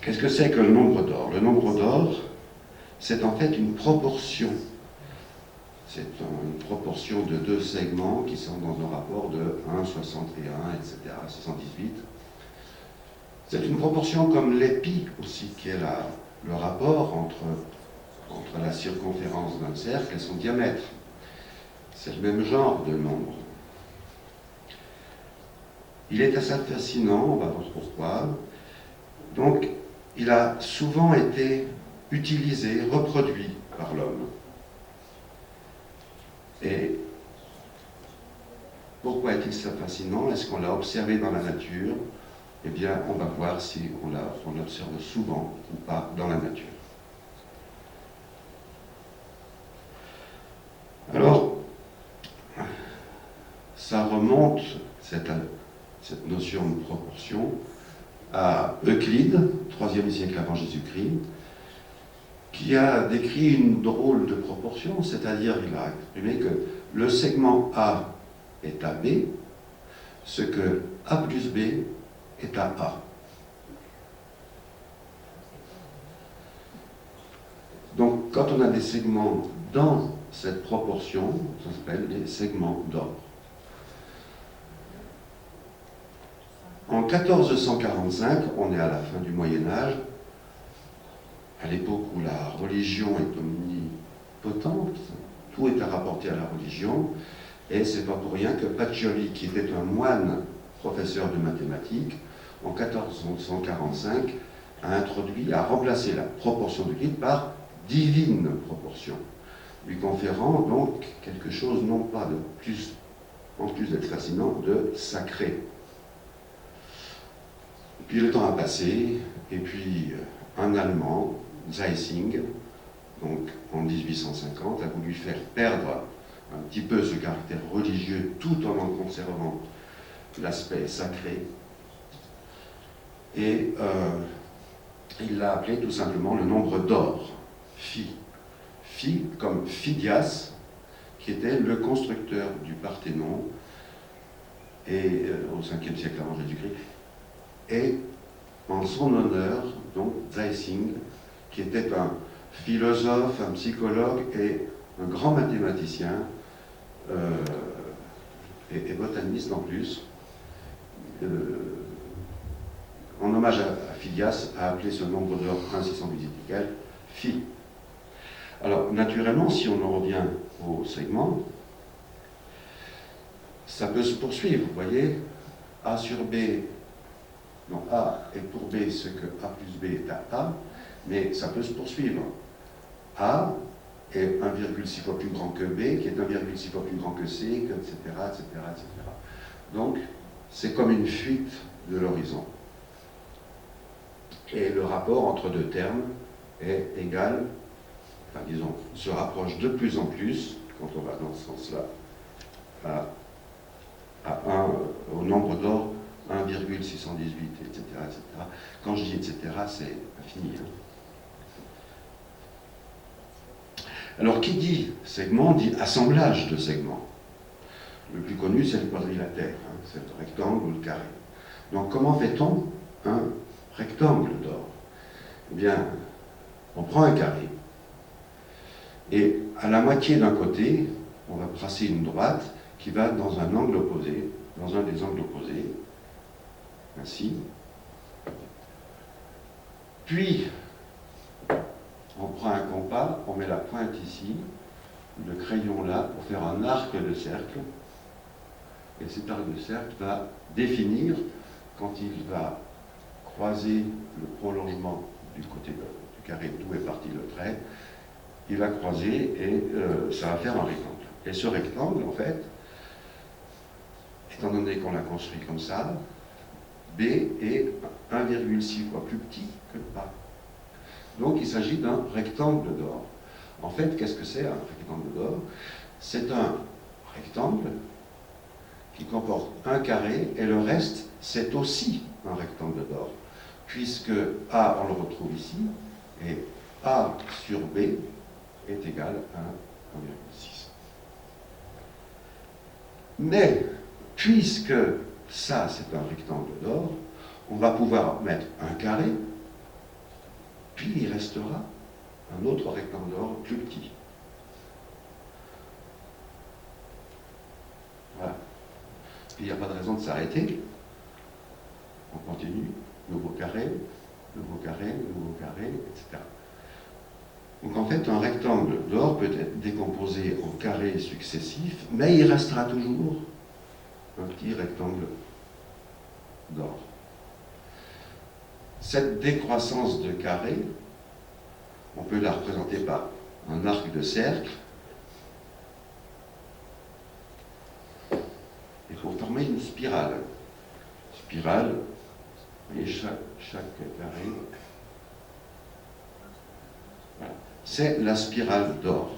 Qu'est-ce que c'est que le nombre d'or? Le nombre d'or, c'est en fait une proportion. C'est une proportion de deux segments qui sont dans un rapport de 1, 61, etc., 78. C'est une proportion comme l'épi aussi, qui est le rapport entre la circonférence d'un cercle et son diamètre. C'est le même genre de nombre. Il est assez fascinant, on va voir pourquoi. Donc, il a souvent été utilisé, reproduit par l'homme. Et pourquoi est-il ça fascinant? Est-ce qu'on l'a observé dans la nature? Eh bien, on va voir si on l'observe souvent ou pas dans la nature. Alors, ça remonte, cette notion de proportion, à Euclide, 3e siècle avant Jésus-Christ, qui a décrit une drôle de proportion, c'est-à-dire il a exprimé que le segment A est à B, ce que A plus B est à A. Donc, quand on a des segments dans cette proportion, ça s'appelle des segments d'or. En 1445, on est à la fin du Moyen-Âge, à l'époque où la religion est omnipotente, tout est à rapporter à la religion, et c'est pas pour rien que Pacioli, qui était un moine professeur de mathématiques, en 1445, a remplacé la proportion d'Euclide par divine proportion, lui conférant donc quelque chose non pas de plus, en plus d'être fascinant, de sacré. Puis le temps a passé, et puis un Allemand, Zeissing, donc en 1850, a voulu faire perdre un petit peu ce caractère religieux tout en conservant l'aspect sacré. Et il l'a appelé tout simplement le nombre d'or, Phi. Phi comme Phidias, qui était le constructeur du Parthénon, et au 5e siècle avant Jésus-Christ, et en son honneur, donc Zeissing, qui était un philosophe, un psychologue et un grand mathématicien, et botaniste en plus, en hommage à Phidias, a appelé ce nombre d'or 1,618 Phi. Alors, naturellement, si on en revient au segment, ça peut se poursuivre, vous voyez, A sur B, non, A est pour B ce que A plus B est à A, mais ça peut se poursuivre. A est 1,6 fois plus grand que B, qui est 1,6 fois plus grand que C, etc., etc., etc. Donc, c'est comme une fuite de l'horizon. Et le rapport entre deux termes est égal, enfin disons, se rapproche de plus en plus, quand on va dans ce sens-là, au nombre d'or 1,618, etc., etc. Quand je dis etc., c'est infini. Hein. Alors, qui dit segment dit assemblage de segments. Le plus connu, c'est le quadrilatère, hein, c'est le rectangle ou le carré. Donc, comment fait-on un rectangle d'or? Eh bien, on prend un carré, et à la moitié d'un côté, on va tracer une droite qui va dans un angle opposé, dans un des angles opposés, ainsi. Puis, on prend un compas, on met la pointe ici, le crayon là, pour faire un arc de cercle. Et cet arc de cercle va définir, quand il va croiser le prolongement du côté du carré d'où est parti le trait, il va croiser et ça va faire un rectangle. Et ce rectangle, en fait, étant donné qu'on l'a construit comme ça, B est 1,6 fois plus petit que A. Donc il s'agit d'un rectangle d'or. En fait, qu'est-ce que c'est un rectangle d'or? C'est un rectangle qui comporte un carré et le reste, c'est aussi un rectangle d'or. Puisque A, on le retrouve ici, et A sur B est égal à 1,6. Mais, puisque ça, c'est un rectangle d'or, on va pouvoir mettre un carré puis il restera un autre rectangle d'or plus petit. Voilà. Puis il n'y a pas de raison de s'arrêter. On continue, nouveau carré, nouveau carré, nouveau carré, etc. Donc en fait, un rectangle d'or peut être décomposé en carrés successifs, mais il restera toujours un petit rectangle d'or. Cette décroissance de carré, on peut la représenter par un arc de cercle. Il faut former une spirale. Spirale, et chaque carré. Voilà. C'est la spirale d'or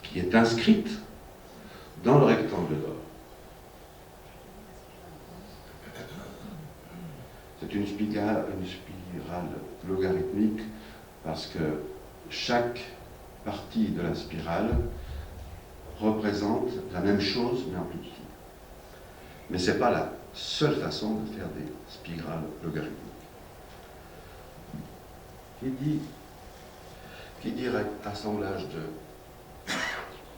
qui est inscrite dans le rectangle d'or. C'est une spirale logarithmique parce que chaque partie de la spirale représente la même chose mais en plus petit. Mais ce n'est pas la seule façon de faire des spirales logarithmiques. Qui dit assemblage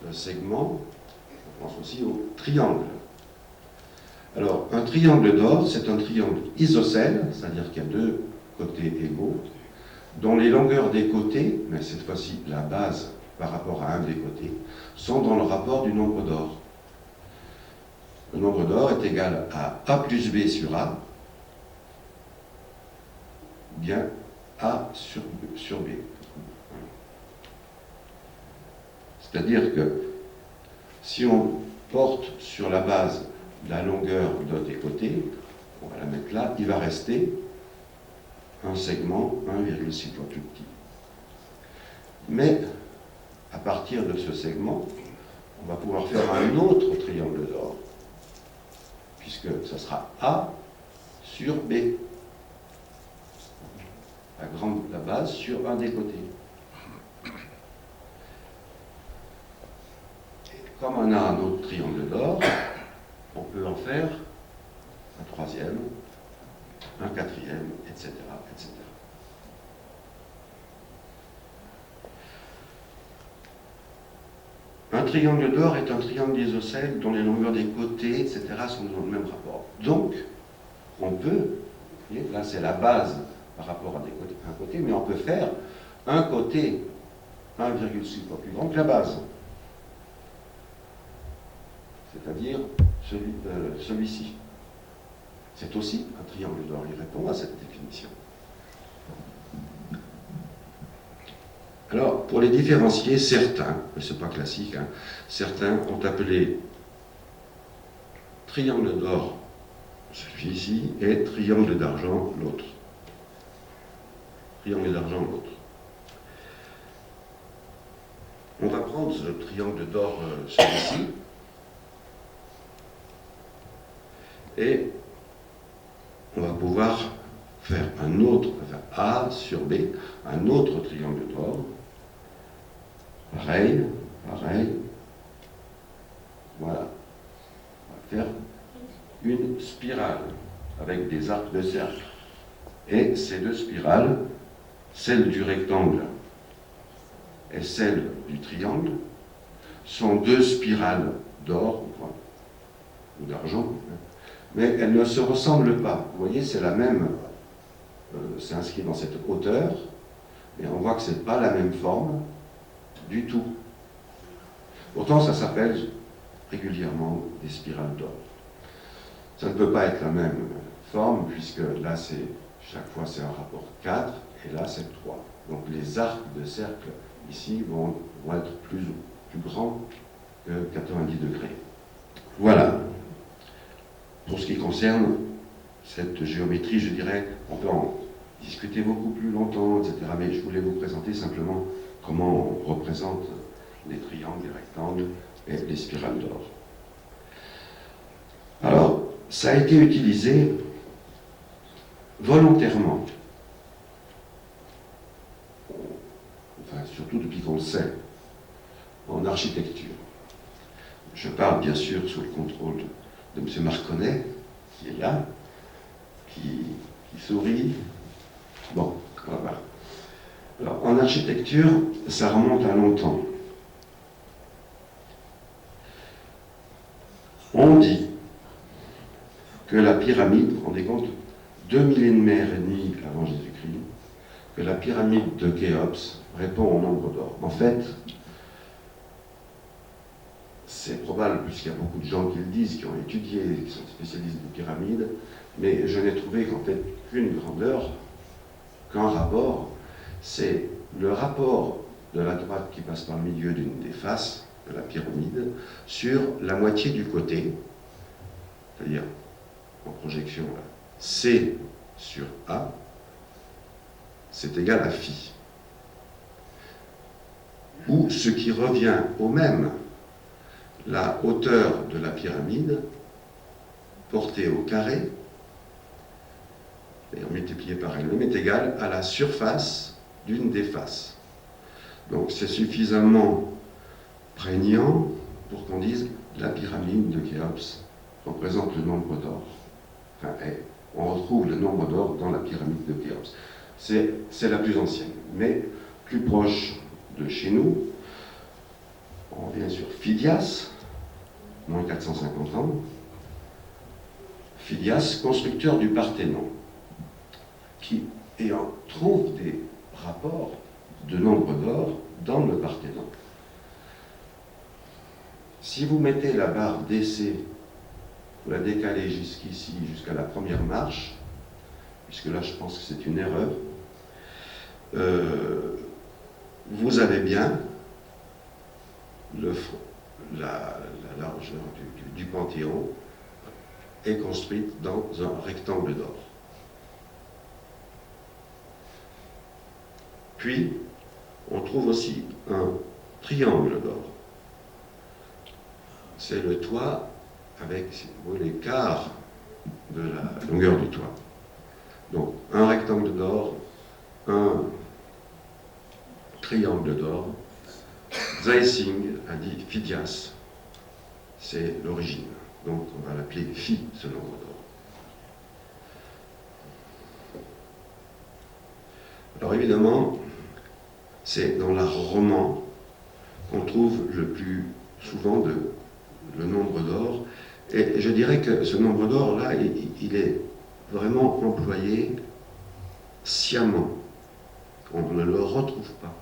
de segments, on pense aussi au triangle. Alors, un triangle d'or, c'est un triangle isocèle, c'est-à-dire qu'il y a deux côtés égaux, dont les longueurs des côtés, mais cette fois-ci la base par rapport à un des côtés, sont dans le rapport du nombre d'or. Le nombre d'or est égal à A plus B sur A, bien A sur B. C'est-à-dire que si on porte sur la base la longueur des côtés, on va la mettre là, il va rester un segment 1,6 fois plus petit. Mais à partir de ce segment, on va pouvoir faire un autre triangle d'or, puisque ça sera A sur B. La base sur un des côtés. Et comme on a un autre triangle d'or, on peut en faire un troisième, un quatrième, etc., etc. Un triangle d'or est un triangle isocèle dont les longueurs des côtés, etc., sont dans le même rapport. Donc, on peut, là c'est la base par rapport à un côté, mais on peut faire un côté 1,6 fois plus grand que la base. C'est-à-dire celui-ci. C'est aussi un triangle d'or, il répond à cette définition. Alors, pour les différencier, certains, mais ce n'est pas classique, hein, certains ont appelé triangle d'or celui-ci et triangle d'argent l'autre. Triangle d'argent l'autre. On va prendre ce triangle d'or celui-ci et on va pouvoir faire un autre, A sur B, un autre triangle d'or. Pareil, pareil. Voilà. On va faire une spirale avec des arcs de cercle. Et ces deux spirales, celle du rectangle et celle du triangle, sont deux spirales d'or ou d'argent, mais elles ne se ressemblent pas. Vous voyez, c'est la même, c'est inscrit dans cette hauteur, mais on voit que ce n'est pas la même forme du tout. Pourtant, ça s'appelle régulièrement des spirales d'or. Ça ne peut pas être la même forme, puisque là, chaque fois, c'est un rapport 4, et là, c'est 3. Donc, les arcs de cercle, ici, vont être plus grands que 90 degrés. Voilà. Pour ce qui concerne cette géométrie, je dirais, on peut en discuter beaucoup plus longtemps, etc. Mais je voulais vous présenter simplement comment on représente les triangles, les rectangles et les spirales d'or. Alors, ça a été utilisé volontairement, enfin surtout depuis qu'on le sait, en architecture. Je parle bien sûr sous le contrôle de M. Marconnet, qui est là, qui sourit. Bon, Voilà. Alors, en architecture, ça remonte à longtemps. On dit que la pyramide, vous vous rendez compte, 2 millénaires et demi avant Jésus-Christ, que la pyramide de Khéops répond au nombre d'or. En fait, c'est probable, puisqu'il y a beaucoup de gens qui le disent, qui ont étudié, qui sont spécialistes des pyramides, mais je n'ai trouvé qu'en fait qu'une grandeur, qu'un rapport, c'est le rapport de la droite qui passe par le milieu d'une des faces de la pyramide sur la moitié du côté, c'est-à-dire en projection là, C sur A, c'est égal à phi. Ou ce qui revient au même, la hauteur de la pyramide portée au carré, et multipliée par elle-même, est égale à la surface d'une des faces. Donc c'est suffisamment prégnant pour qu'on dise la pyramide de Khéops représente le nombre d'or. Enfin, on retrouve le nombre d'or dans la pyramide de Khéops. C'est la plus ancienne, mais plus proche de chez nous, on revient sur Phidias, moins 450 ans. Phidias, constructeur du Parthénon, qui trouve des rapports de nombre d'or dans le Parthénon. Si vous mettez la barre DC, vous la décalez jusqu'ici, jusqu'à la première marche, puisque là je pense que c'est une erreur, vous avez bien la largeur du Panthéon est construite dans un rectangle d'or. Puis, on trouve aussi un triangle d'or. C'est le toit avec, si vous voulez, l'écart de la longueur du toit. Donc, un rectangle d'or, un triangle d'or. Zeissing a dit Phidias, c'est l'origine. Donc, on va l'appeler Phi, ce nombre d'or. Alors, évidemment, c'est dans l'art roman qu'on trouve le plus souvent le nombre d'or. Et je dirais que ce nombre d'or, là, il est vraiment employé sciemment. On ne le retrouve pas.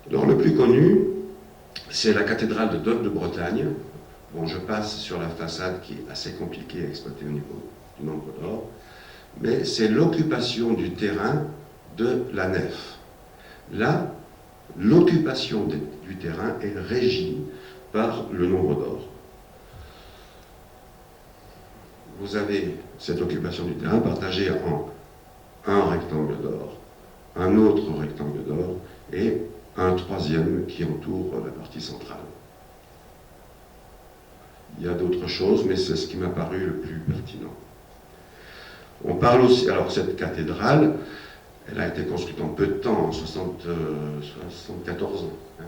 Alors, le plus connu, c'est la cathédrale de Dol de Bretagne. Bon, je passe sur la façade qui est assez compliquée à exploiter au niveau du nombre d'or. Mais c'est l'occupation du terrain de la nef. Là, l'occupation du terrain est régie par le nombre d'or. Vous avez cette occupation du terrain partagée en un rectangle d'or, un autre rectangle d'or et un troisième qui entoure la partie centrale. Il y a d'autres choses, mais c'est ce qui m'a paru le plus pertinent. On parle aussi, alors cette cathédrale, elle a été construite en peu de temps, en 74 ans. Hein.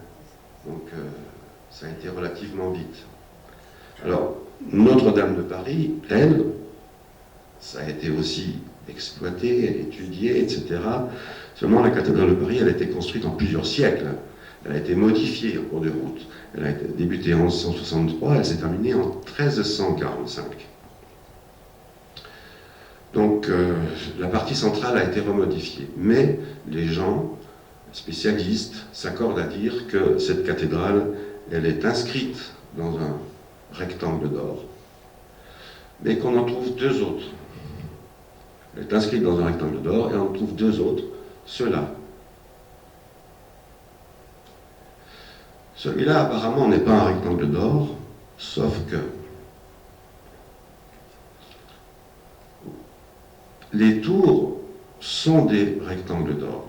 Donc ça a été relativement vite. Alors, Notre-Dame de Paris, elle, ça a été aussi exploité, étudié, etc. Seulement, la cathédrale de Paris, elle a été construite en plusieurs siècles. Elle a été modifiée en cours de route. Elle a été débutée en 1163, elle s'est terminée en 1345. Donc, la partie centrale a été remodifiée. Mais les gens, spécialistes, s'accordent à dire que cette cathédrale, elle est inscrite dans un rectangle d'or, mais qu'on en trouve deux autres. Elle est inscrite dans un rectangle d'or et on en trouve deux autres, ceux-là. Celui-là, apparemment, n'est pas un rectangle d'or, sauf que les tours sont des rectangles d'or.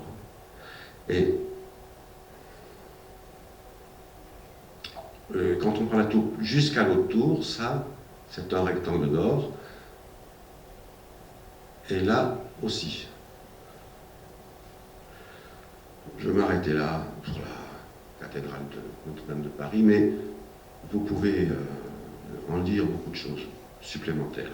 Et quand on prend la tour jusqu'à l'autre tour, ça, c'est un rectangle d'or. Et là aussi. Je vais m'arrêter là pour la cathédrale de Notre-Dame de Paris, mais vous pouvez en dire beaucoup de choses supplémentaires.